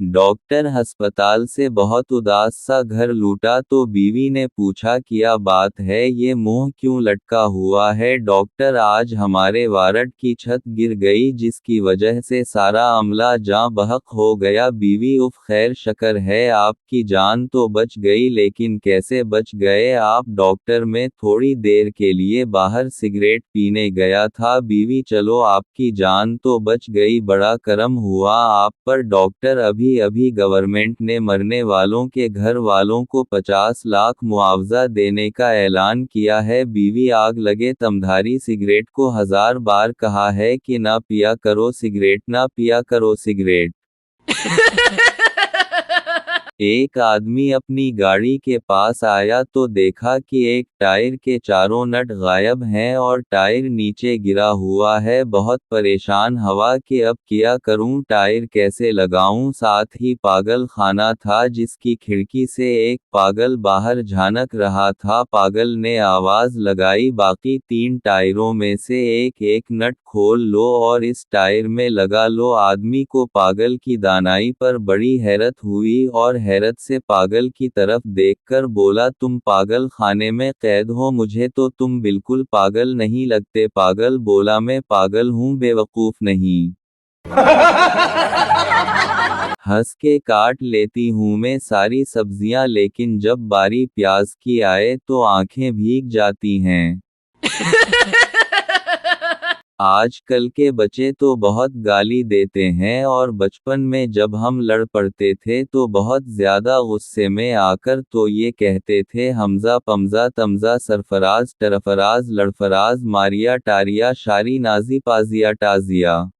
Doctor अस्पताल से बहुत उदास सा घर लौटा तो बीवी ने पूछा क्या बात है, ये मुंह क्यों लटका हुआ है। डॉक्टर, आज हमारे वार्ड की छत गिर गई जिसकी वजह से सारा अमला जाँ बहक हो गया। बीवी, उफ, खैर शकर है आपकी जान तो बच गई, लेकिन कैसे बच गए आप। डॉक्टर, मैं थोड़ी देर के लिए बाहर सिगरेट पीने गया था। बीवी, चलो आपकी जान तो बच गई, बड़ा करम हुआ आप पर। डॉक्टर, अभी अभी गवर्नमेंट ने मरने वालों के घर वालों को 50 लाख मुआवजा देने का ऐलान किया है। बीवी, आग लगे तमधारी सिगरेट को 1000 बार कहा है कि ना पिया करो सिगरेट, ना पिया करो सिगरेट। एक आदमी अपनी गाड़ी के पास आया तो देखा कि एक टायर के चारों नट गायब हैं और टायर नीचे गिरा हुआ है। बहुत परेशान हवा कि अब क्या करूं, टायर कैसे लगाऊं। साथ ही पागल खाना था जिसकी खिड़की से एक पागल बाहर झांक रहा था। पागल ने आवाज लगाई, बाकी 3 टायरों में से एक एक नट खोल लो और इस टायर में लगा लो। आदमी को पागल की दानाई पर बड़ी हैरत हुई और हैरत से पागल की तरफ देखकर बोला, तुम पागल खाने में कैद हो, मुझे तो तुम बिल्कुल पागल नहीं लगते। पागल बोला, मैं पागल हूँ, बेवकूफ नहीं। हंस के काट लेती हूँ मैं सारी सब्जियां, लेकिन जब बारी प्याज की आए तो आंखें भीग जाती हैं। आजकल के बच्चे तो बहुत गाली देते हैं और बचपन में जब हम लड़ पड़ते थे तो बहुत ज्यादा गुस्से में आकर तो ये कहते थे, हमजा पमजा तमजा सरफराज टरफराज लड़फराज मारिया टारिया शारी नाजी पाजिया टाजिया।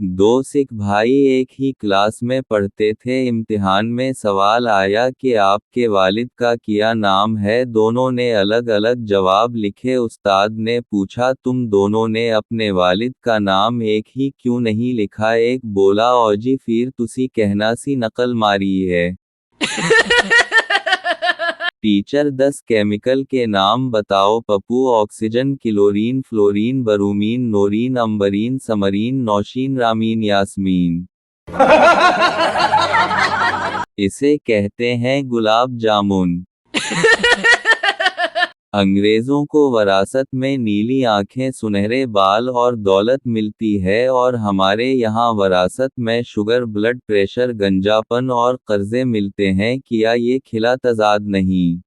दो सिख भाई एक ही क्लास में पढ़ते थे। इम्तिहान में सवाल आया कि आपके वालिद का क्या नाम है। दोनों ने अलग अलग जवाब लिखे। उस्ताद ने पूछा, तुम दोनों ने अपने वालिद का नाम एक ही क्यों नहीं लिखा। एक बोला, औजी फिर तुसी कहना सी नकल मारी है। टीचर, 10 केमिकल के नाम बताओ। Pappu, oxygen, chlorine, fluorine, bromine, Noreen, Ambreen, Samreen, Nausheen, Rameen, Yasmeen. इसे कहते हैं गुलाब जामुन। अंग्रेजों को वरासत में नीली आंखें, सुनहरे बाल और दौलत मिलती है और हमारे यहाँ वरासत में शुगर, ब्लड प्रेशर, गंजापन और कर्जे मिलते हैं। क्या ये खिला तजाद नहीं।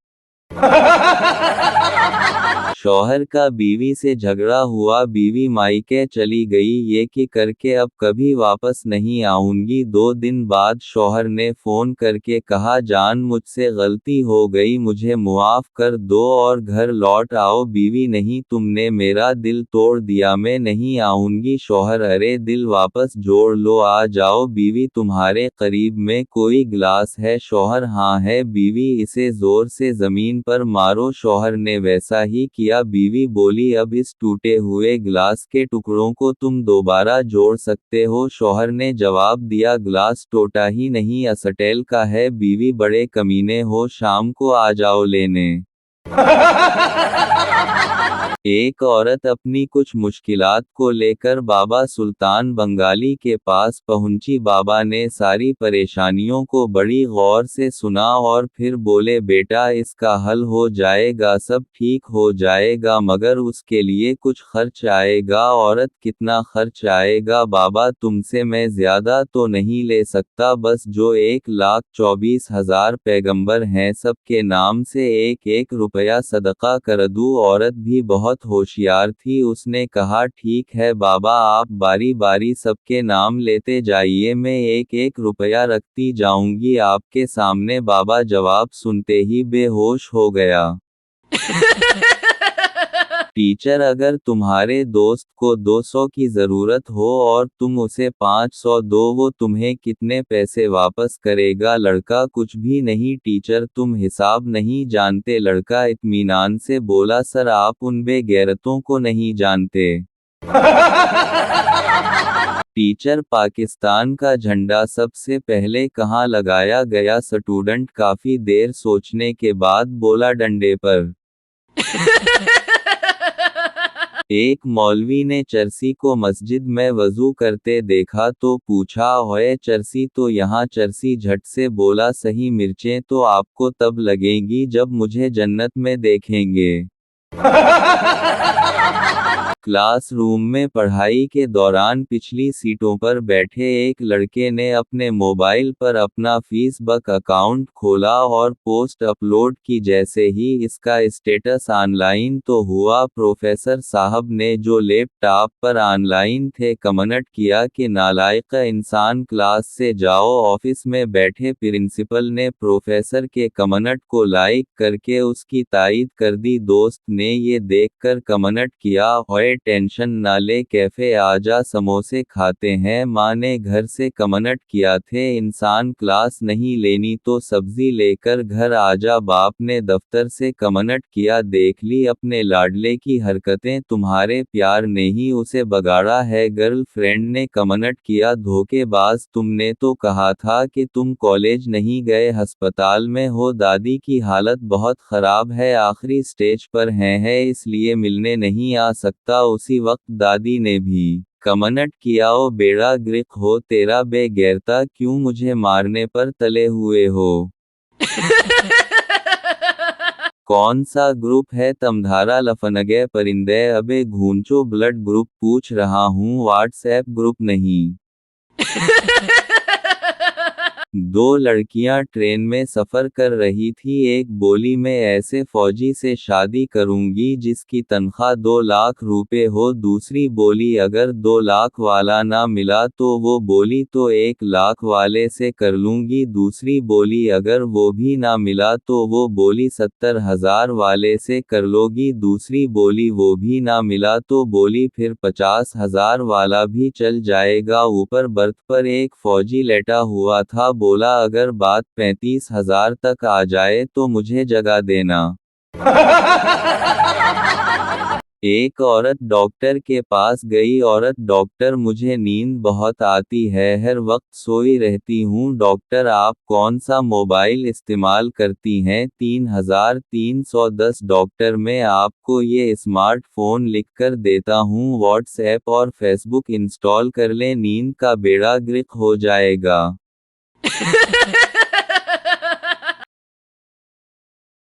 शौहर का बीवी से झगड़ा हुआ, बीवी मायके चली गई ये कि करके अब कभी वापस नहीं आऊंगी। 2 दिन बाद शौहर ने फोन करके कहा, जान मुझसे गलती हो गई, मुझे मुआफ कर दो और घर लौट आओ। बीवी, नहीं, तुमने मेरा दिल तोड़ दिया, मैं नहीं आऊंगी। शौहर, अरे दिल वापस जोड़ लो, आ जाओ। बीवी, तुम्हारे करीब में कोई गिलास है। शौहर, हाँ है। बीवी, इसे जोर से जमीन पर मारो। शौहर ने वैसा ही किया। बीवी बोली, अब इस टूटे हुए गिलास के टुकड़ों को तुम दोबारा जोड़ सकते हो। शौहर ने जवाब दिया, गिलास टूटा ही नहीं, अस्टेल का है। बीवी, बड़े कमीने हो, शाम को आ जाओ लेने। एक औरत अपनी कुछ मुश्किलात को लेकर बाबा सुल्तान बंगाली के पास पहुंची। बाबा ने सारी परेशानियों को बड़ी गौर से सुना और फिर बोले, बेटा इसका हल हो जाएगा, सब ठीक हो जाएगा, मगर उसके लिए कुछ खर्च आएगा। औरत, कितना खर्च आएगा। बाबा, तुमसे मैं ज्यादा तो नहीं ले सकता, बस जो 1,24,000 पैगंबर हैं सबके नाम से 1-1 रुपया सदका कर दूं। औरत भी बहुत होशियार थी, उसने कहा, ठीक है बाबा, आप बारी बारी सबके नाम लेते जाइए, मैं 1-1 रुपया रखती जाऊंगी आपके सामने। बाबा जवाब सुनते ही बेहोश हो गया। टीचर, अगर तुम्हारे दोस्त को 200 की जरूरत हो और तुम उसे 500 दो, वो तुम्हें कितने पैसे वापस करेगा। लड़का, कुछ भी नहीं टीचर, तुम हिसाब नहीं जानते। लड़का इत्मीनान से बोला, सर आप उन बेगैरतों को नहीं जानते। टीचर, पाकिस्तान का झंडा सबसे पहले कहाँ लगाया गया। स्टूडेंट काफी देर सोचने के बाद बोला, डंडे पर। एक मौलवी ने चरसी को मस्जिद में वजू करते देखा तो पूछा, ओए चरसी, तो यहाँ चरसी झट से बोला, सही मिर्चें तो आपको तब लगेंगी जब मुझे जन्नत में देखेंगे। क्लासरूम में पढ़ाई के दौरान पिछली सीटों पर बैठे एक लड़के ने अपने मोबाइल पर अपना फेसबुक अकाउंट खोला और पोस्ट अपलोड की। जैसे ही इसका स्टेटस ऑनलाइन तो हुआ, प्रोफेसर साहब ने जो लैपटॉप पर ऑनलाइन थे कमेंट किया कि नालायक इंसान, क्लास से जाओ। ऑफिस में बैठे प्रिंसिपल ने प्रोफेसर के कमेंट को लाइक करके उसकी तारीफ कर दी। दोस्त ने ये देखकर कमेंट किया, ओए टेंशन ना ले, कैफे आजा समोसे खाते हैं। माँ ने घर से कमेंट किया थे, इंसान क्लास नहीं लेनी तो सब्जी लेकर घर आजा। बाप ने दफ्तर से कमेंट किया, देख ली अपने लाडले की हरकतें, तुम्हारे प्यार ने ही उसे बगाड़ा है। गर्लफ्रेंड ने कमेंट किया, धोखेबाज, तुमने तो कहा था कि तुम कॉलेज नहीं गए, अस्पताल में हो। दादी की हालत बहुत खराब है, आखिरी स्टेज पर है इसलिए मिलने नहीं आ सकता। उसी वक्त दादी ने भी कमेंट किया, ओ बेड़ा ग्रिक हो तेरा, बेगैरता, क्यों मुझे मारने पर तले हुए हो। कौन सा ग्रुप है तमधारा लफनगे परिंदे, अबे घूंचो ब्लड ग्रुप पूछ रहा हूँ, व्हाट्सएप ग्रुप नहीं। दो लड़कियां ट्रेन में सफर कर रही थी। एक बोली, मैं ऐसे फौजी से शादी करूंगी जिसकी तनख्वाह 2 लाख रुपए हो। दूसरी बोली, अगर 2 लाख वाला ना मिला तो वो बोली, तो 1 लाख वाले से कर लूंगी। दूसरी बोली, अगर वो भी ना मिला तो वो बोली, 70,000 वाले से कर लोगी। दूसरी बोली, वो भी ना मिला तो बोली, फिर 50,000 वाला भी चल जाएगा। ऊपर बर्थ पर एक फौजी लेटा हुआ था, बोला, अगर बात 35,000 तक आ जाए तो मुझे जगा देना। एक औरत डॉक्टर के पास गई। औरत, डॉक्टर मुझे नींद बहुत आती है, हर वक्त सोई रहती हूँ। डॉक्टर, आप कौन सा मोबाइल इस्तेमाल करती हैं? 3310। डॉक्टर, मैं आपको ये स्मार्टफोन लिखकर देता हूँ, व्हाट्सएप और फेसबुक इंस्टॉल कर लें, नींद का बेड़ा ग्रिक हो जाएगा।